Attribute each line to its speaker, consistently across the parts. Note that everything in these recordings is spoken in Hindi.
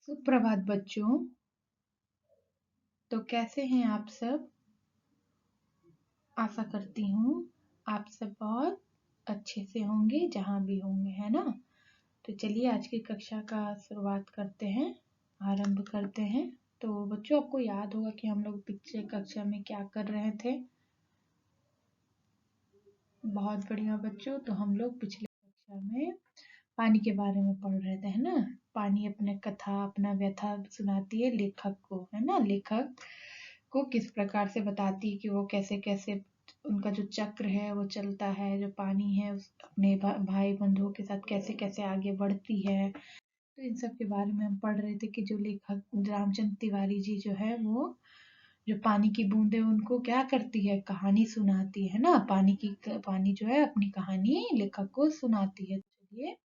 Speaker 1: सुप्रभात बच्चों। तो कैसे हैं आप सब? आशा करती हूँ आप सब बहुत अच्छे से होंगे जहाँ भी होंगे, है ना। तो चलिए आज की कक्षा का शुरुआत करते हैं, आरंभ करते हैं। तो बच्चों, आपको याद होगा कि हम लोग पिछले कक्षा में क्या कर रहे थे। बहुत बढ़िया बच्चों। तो हम लोग पिछले कक्षा में पानी के बारे में पढ़ रहे थे, है ना। पानी अपने कथा, अपना व्यथा सुनाती है लेखक को, है ना। लेखक को किस प्रकार से बताती है कि वो कैसे कैसे उनका जो चक्र है वो चलता है, जो पानी है उस अपने भाई बंधुओं के साथ कैसे कैसे आगे बढ़ती है। तो इन सब के बारे में हम पढ़ रहे थे कि जो लेखक रामचंद्र तिवारी जी जो है वो जो पानी की बूंदें उनको क्या करती है, कहानी सुनाती है ना। पानी जो है अपनी कहानी लेखक को सुनाती है। चलिए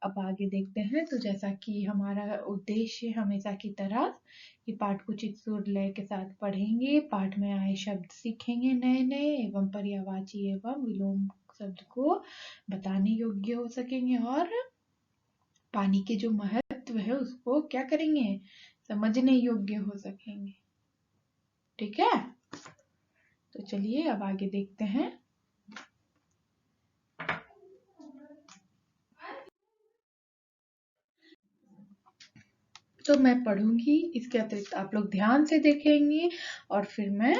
Speaker 1: अब आगे देखते हैं। तो जैसा कि हमारा उद्देश्य हमेशा की तरह कि पाठ को चित सुर लय के साथ पढ़ेंगे, पाठ में आए शब्द सीखेंगे नए नए एवं पर्यायवाची एवं विलोम शब्द को बताने योग्य हो सकेंगे और पानी के जो महत्व है उसको क्या करेंगे, समझने योग्य हो सकेंगे। ठीक है। तो चलिए अब आगे देखते हैं। तो मैं पढ़ूंगी, इसके अतिरिक्त आप लोग ध्यान से देखेंगे और फिर मैं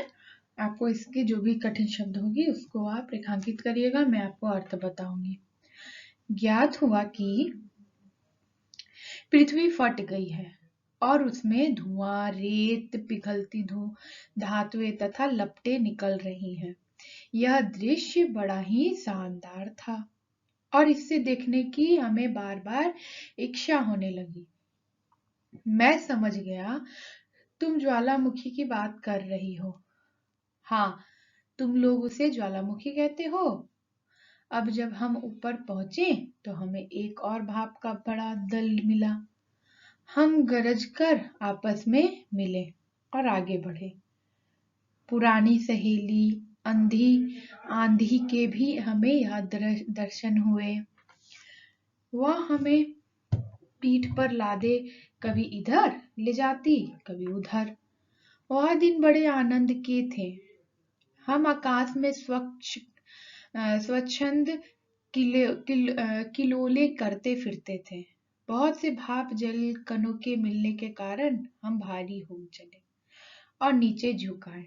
Speaker 1: आपको इसके जो भी कठिन शब्द होगी उसको आप रेखांकित करिएगा, मैं आपको अर्थ बताऊंगी। ज्ञात हुआ कि पृथ्वी फट गई है और उसमें धुआं, रेत, पिघलती धातुएं तथा लपटें निकल रही हैं। यह दृश्य बड़ा ही शानदार था और इससे देखने की हमें बार बार इच्छा होने लगी। मैं समझ गया तुम ज्वालामुखी की बात कर रही हो। हाँ, तुम लोग उसे ज्वालामुखी कहते हो। अब जब हम ऊपर पहुंचे तो हमें एक और भाप का बड़ा दल मिला। हम गरज कर आपस में मिले और आगे बढ़े। पुरानी सहेली आंधी के भी हमें यह दर्शन हुए। वह हमें पीठ पर लादे कभी इधर ले जाती कभी उधर। वह दिन बड़े आनंद के थे। हम आकाश में स्वच्छंद किलोले करते फिरते थे। बहुत से भाप जल कणों के मिलने के कारण हम भारी हो चले और नीचे झुक आए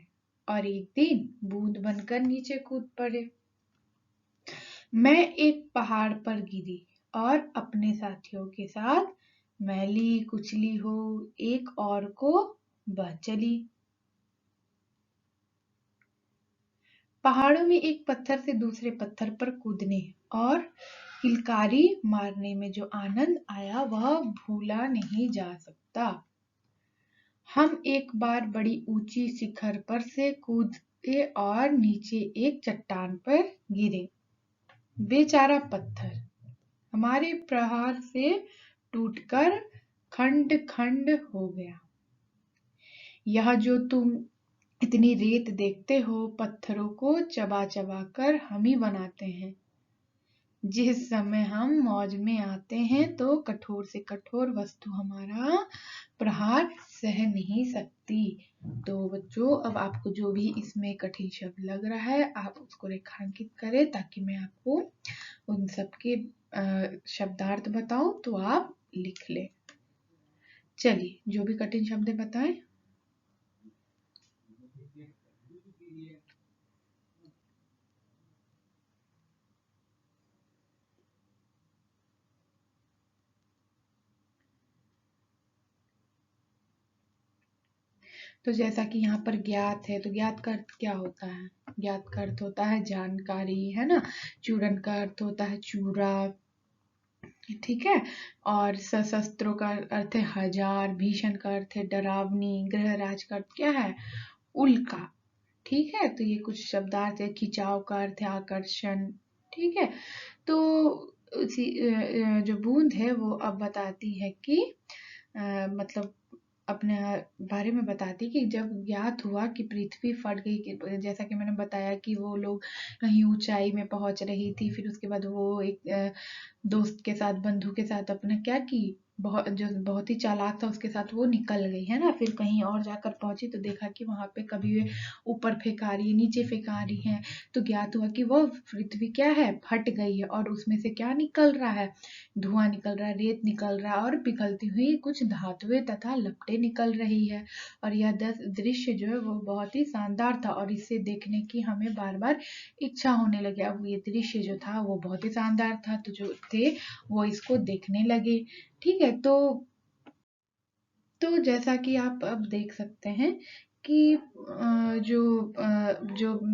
Speaker 1: और एक दिन बूंद बनकर नीचे कूद पड़े। मैं एक पहाड़ पर गिरी और अपने साथियों के साथ मैली कुचली हो एक और को बह चली। पहाड़ों में एक पत्थर से दूसरे पत्थर पर कूदने और किलकारी मारने में जो आनंद आया वह भूला नहीं जा सकता। हम एक बार बड़ी ऊंची शिखर पर से कूदे और नीचे एक चट्टान पर गिरे। बेचारा पत्थर हमारे प्रहार से टूटकर खंड खंड हो गया। यह जो तुम इतनी रेत देखते हो, पत्थरों को चबा चबा कर हम ही बनाते हैं। जिस समय हम मौज में आते हैं तो कठोर से कठोर वस्तु हमारा प्रहार सह नहीं सकती। तो बच्चों, अब आपको जो भी इसमें कठिन शब्द लग रहा है आप उसको रेखांकित करें ताकि मैं आपको उन सब के शब्दार्थ बताऊं तो आप लिख लें। चलिए जो भी कठिन शब्द बताएं। तो जैसा कि यहाँ पर ज्ञात है, तो ज्ञात का अर्थ क्या होता है? ज्ञात का अर्थ होता है जानकारी, है ना। चूरन का अर्थ होता है चूरा, ठीक है। और सशस्त्रों का अर्थ है हजार, भीषण का अर्थ है डरावनी, ग्रहराज का अर्थ क्या है? उल्का, ठीक है। तो ये कुछ शब्दार्थ है। खिंचाव का अर्थ है आकर्षण, ठीक है। तो जो बूंद है वो अब बताती है कि मतलब अपने बारे में बताती कि जब ज्ञात हुआ कि पृथ्वी फट गई, कि जैसा कि मैंने बताया कि वो लोग कहीं ऊंचाई में पहुंच रही थी, फिर उसके बाद वो एक दोस्त के साथ, बंधु के साथ अपना क्या की, बहुत ही चालाक था उसके साथ वो निकल गई है ना। फिर कहीं और जाकर पहुंची तो देखा कि वहां पे कभी वे ऊपर फेंका रही है, नीचे फेंका रही है, तो ज्ञात हुआ कि वह पृथ्वी क्या है, फट गई है और उसमें से क्या निकल रहा है, धुआं निकल रहा है, रेत निकल रहा है और पिघलती हुई कुछ धातुएं तथा लपटें निकल रही है। और यह दृश्य जो है वो बहुत ही शानदार था और इसे देखने की हमें बार बार इच्छा होने लगी। अब ये दृश्य जो था वो बहुत ही शानदार था, तो जो थे वो इसको देखने लगे। ठीक है, तो जैसा कि आप अब देख सकते हैं कि जो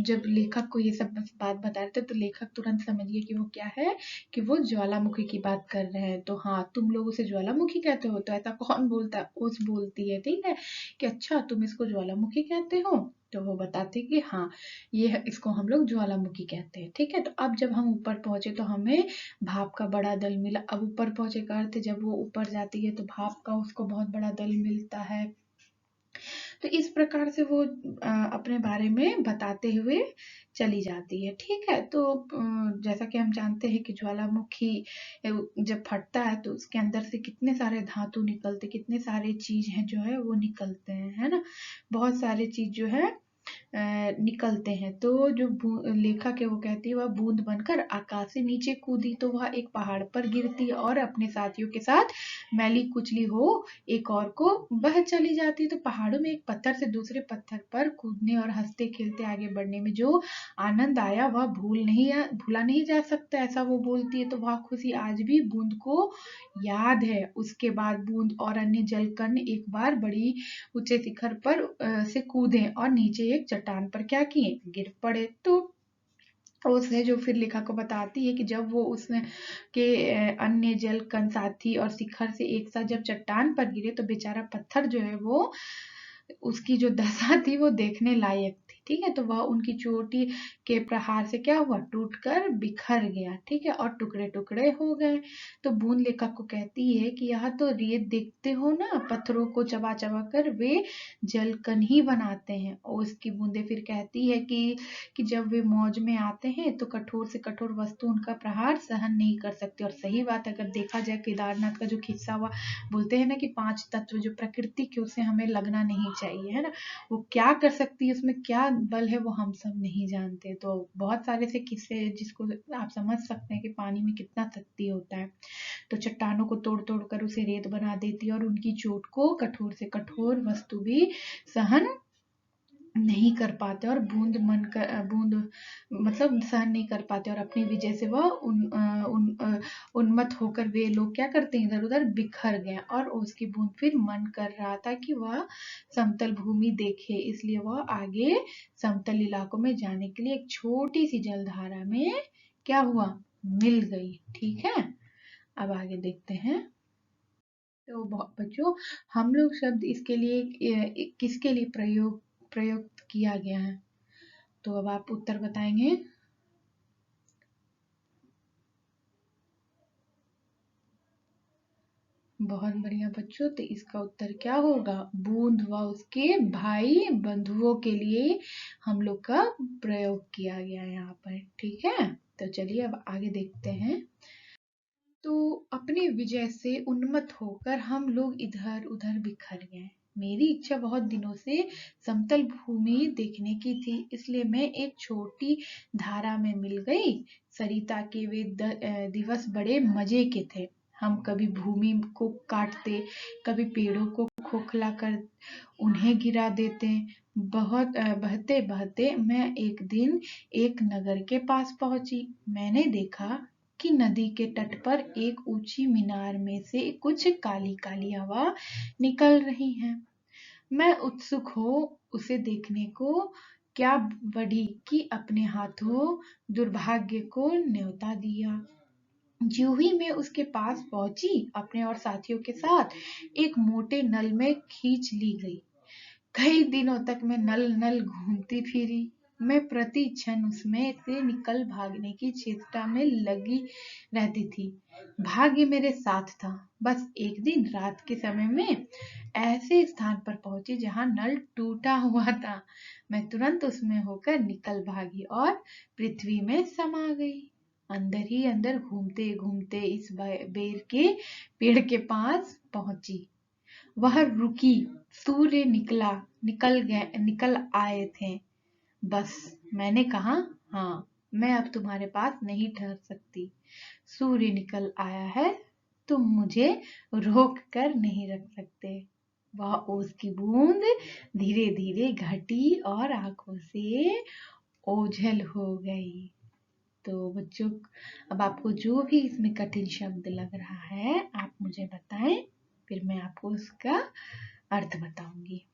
Speaker 1: जब लेखक को ये सब बात बता रहे थे तो लेखक तुरंत समझ गए कि वो क्या है, कि वो ज्वालामुखी की बात कर रहे हैं। तो हाँ, तुम लोग उसे ज्वालामुखी कहते हो, तो ऐसा कौन बोलता है, ओस बोलती है। ठीक है, कि अच्छा तुम इसको ज्वालामुखी कहते हो, तो वो बताते कि हाँ, इसको हम लोग ज्वालामुखी कहते हैं। ठीक है, तो अब जब हम ऊपर पहुंचे तो हमें भाप का बड़ा दल मिला। अब ऊपर पहुंचे का अर्थ जब वो ऊपर जाती है तो भाप का उसको बहुत बड़ा दल मिलता है। तो इस प्रकार से वो अपने बारे में बताते हुए चली जाती है। ठीक है, तो जैसा कि हम जानते हैं कि ज्वालामुखी जब फटता है तो उसके अंदर से कितने सारे धातु निकलते, कितने सारे चीज हैं जो है वो निकलते हैं, है ना। बहुत सारे चीज जो है निकलते हैं। तो जो लेखक है वो कहती है वह बूंद बनकर आकाश से नीचे कूदी तो वह एक पहाड़ पर गिरती और अपने साथियों के साथ मैली कुचली हो एक और को बह चली जाती। तो पहाड़ों में एक पत्थर से दूसरे पत्थर पर कूदने और हंसते खेलते आगे बढ़ने में जो आनंद आया वह भूला नहीं जा सकता, ऐसा वो बोलती है। तो वह खुशी आज भी बूंद को याद है। उसके बाद बूंद और अन्य जलकण एक बार बड़ी ऊंचे शिखर पर से कूदे और नीचे एक चट्टान पर क्या किए, गिर पड़े। तो उसने जो फिर लेखा को बताती है कि जब वो उसने के अन्य जल कण साथी और शिखर से एक साथ जब चट्टान पर गिरे तो बेचारा पत्थर जो है वो उसकी जो दशा थी वो देखने लायक थी। ठीक है, तो वह उनकी चोटी के प्रहार से क्या हुआ, टूटकर बिखर गया। ठीक है, और टुकड़े टुकड़े हो गए। तो बूंद लेखक को कहती है कि यह तो रेत देखते हो ना, पत्थरों को चबा चबा कर वे जलकण ही बनाते हैं। और उसकी बूंदे फिर कहती है कि जब वे मौज में आते हैं तो कठोर से कठोर वस्तु उनका प्रहार सहन नहीं कर सकते। और सही बात, अगर देखा जाए केदारनाथ का जो खिस्सा हुआ, बोलते हैं ना कि 5 तत्व जो प्रकृति के उसे हमें लगना नहीं चाहिए, है ना। वो क्या कर सकती है, उसमें क्या बल है, वो हम सब नहीं जानते। तो बहुत सारे से किस्से जिसको आप समझ सकते हैं कि पानी में कितना शक्ति होता है। तो चट्टानों को तोड़ तोड़ कर उसे रेत बना देती है और उनकी चोट को कठोर से कठोर वस्तु भी सहन नहीं कर पाते और बूंद मतलब सहन नहीं कर पाते और अपनी विजय से वह उन्मत्त होकर वे लोग क्या करते हैं, इधर उधर बिखर गए। और उसकी बूंद फिर मन कर रहा था कि वह समतल भूमि देखे, इसलिए वह आगे समतल इलाकों में जाने के लिए एक छोटी सी जलधारा में क्या हुआ, मिल गई। ठीक है, अब आगे देखते हैं। तो बच्चों, हम लोग शब्द इसके लिए किसके लिए प्रयुक्त किया गया है, तो अब आप उत्तर बताएंगे। बहुत बढ़िया बच्चों, तो इसका उत्तर क्या होगा, बूंद व उसके भाई बंधुओं के लिए हम लोग का प्रयोग किया गया है यहाँ पर। ठीक है, तो चलिए अब आगे देखते हैं। तो अपनी विजय से उन्मत्त होकर हम लोग इधर उधर बिखर गए। मेरी इच्छा बहुत दिनों से समतल भूमि देखने की थी, इसलिए मैं एक छोटी धारा में मिल गई। सरिता के वे दिवस बड़े मजे के थे। हम कभी भूमि को काटते, कभी पेड़ों को खोखला कर उन्हें गिरा देते। बहुत बहते बहते मैं एक दिन एक नगर के पास पहुंची। मैंने देखा कि नदी के तट पर एक ऊंची मीनार में से कुछ काली काली हवा निकल रही है। मैं उत्सुक हो उसे देखने को क्या बढ़ी कि अपने हाथों दुर्भाग्य को न्योता दिया। ज्यों ही मैं उसके पास पहुंची, अपने और साथियों के साथ एक मोटे नल में खींच ली गई। कई दिनों तक मैं नल नल घूमती फिरी। मैं प्रति क्षण उसमें से निकल भागने की चेष्टा में लगी रहती थी। भाग्य मेरे साथ था। बस एक दिन रात के समय में ऐसे स्थान पर पहुंची जहां नल टूटा हुआ था। मैं तुरंत उसमें होकर निकल भागी और पृथ्वी में समा गई। अंदर ही अंदर घूमते घूमते इस बेर के पेड़ के पास पहुंची। वह रुकी, सूर्य निकल आए थे। बस मैंने कहा, हाँ, मैं अब तुम्हारे पास नहीं ठहर सकती। सूर्य निकल आया है, तुम मुझे रोक कर नहीं रख सकते। वह ओस की बूंद धीरे धीरे घटी और आंखों से ओझल हो गई। तो बच्चों, अब आपको जो भी इसमें कठिन शब्द लग रहा है आप मुझे बताएं, फिर मैं आपको उसका अर्थ बताऊंगी।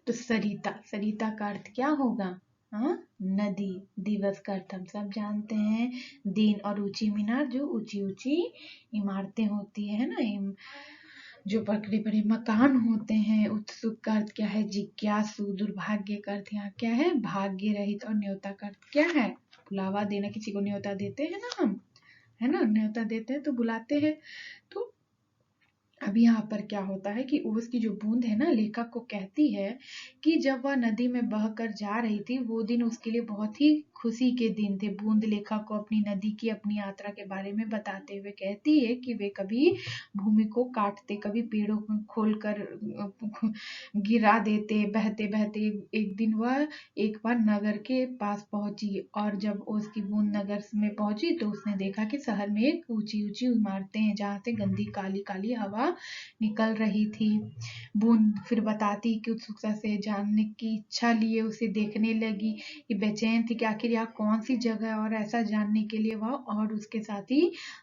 Speaker 1: तो सरिता, सरिता का अर्थ क्या होगा? हाँ, नदी। दिवस का अर्थ हम सब जानते हैं, दिन। और ऊंची मीनार, जो ऊंची ऊंची इमारतें होती है ना, जो बड़े बड़े मकान होते हैं। उत्सुक का अर्थ क्या है? जिज्ञासु। दुर्भाग्य का अर्थ यहाँ क्या है? भाग्य रहित। और न्योता का अर्थ क्या है? बुलावा देना। किसी को न्योता देते हैं ना हम, है ना, न्योता देते हैं तो बुलाते हैं। तो अब यहाँ पर क्या होता है कि ओस की जो बूंद है ना, लेखक को कहती है कि जब वह नदी में बहकर जा रही थी, वो दिन उसके लिए बहुत ही खुशी के दिन थे। बूंद लेखक को अपनी नदी की, अपनी यात्रा के बारे में बताते हुए कहती है कि वे कभी भूमि को काटते, कभी पेड़ों को खोलकर गिरा देते, बहते बहते एक दिन वह एक बार नगर के पास पहुंची। और जब उसकी बूंद नगर में पहुंची तो उसने देखा कि शहर में एक ऊंची ऊंची इमारतें हैं, जहां से गंदी काली काली हवा निकल रही थी। बूंद फिर बताती कि उत्सुकता से जानने की इच्छा लिए उसे देखने लगी, कि बेचैन थी कि आखिर यह कौन सी जगह है। और ऐसा जानने के लिए वह और उसके साथी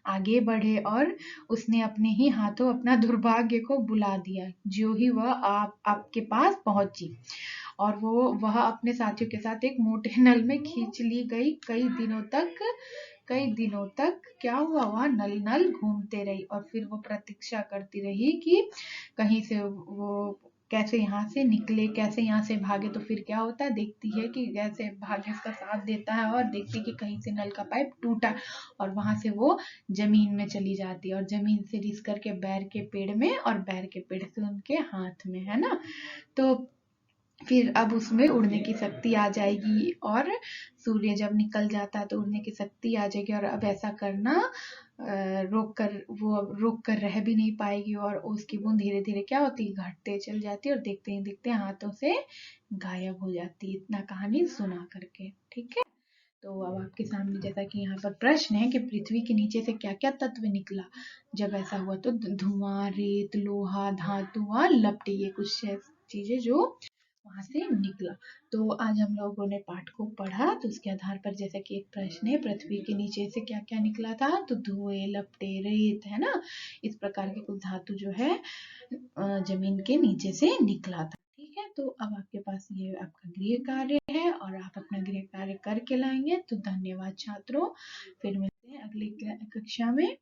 Speaker 1: आगे बढ़े और उसने अपने ही हाथों अपना दुर्भाग्य को बुला दिया। जो ही वह आपके पास पहुंची और वह अपने साथियों के साथ एक मोटे नल में खींच ली गई। कई दिनों तक क्या हुआ? वह नल नल घूमते रही और फिर वो प्रतीक्षा करती रही कि कहीं से वो कैसे यहाँ से निकले, कैसे यहाँ से भागे। तो फिर क्या होता है? देखती है कि कैसे भाग्य उसका साथ देता है और देखती है कि कहीं से नल का पाइप टूटा और वहां से वो जमीन में चली जाती है और जमीन से रिस करके बैर के पेड़ में और बैर के पेड़ से उनके हाथ में, है ना। तो फिर अब उसमें उड़ने की शक्ति आ जाएगी और सूर्य जब निकल जाता है तो उड़ने की शक्ति आ जाएगी और अब ऐसा करना रोक कर रह भी नहीं पाएगी। और उसकी बूंद धीरे धीरे क्या होती है? घटते चल जाती है और देखते ही देखते हाथों से गायब हो जाती है। इतना कहानी सुना करके, ठीक है। तो अब आपके सामने जैसा कि यहाँ पर प्रश्न है कि पृथ्वी के नीचे से क्या क्या तत्व निकला जब ऐसा हुआ? तो धुआं, रेत, लोहा, धातु और लपटे, ये कुछ चीजें जो वहां से निकला। तो आज हम लोगों ने पाठ को पढ़ा, तो उसके आधार पर जैसा कि एक प्रश्न है, पृथ्वी के नीचे से क्या क्या निकला था? तो धुएं, लपटे, रेत, है ना, इस प्रकार के कुछ धातु जो है जमीन के नीचे से निकला था। ठीक है, तो अब आपके पास ये आपका गृह कार्य है और आप अपना गृह कार्य करके लाएंगे। तो धन्यवाद छात्रों, फिर मिलते हैं अगली कक्षा में।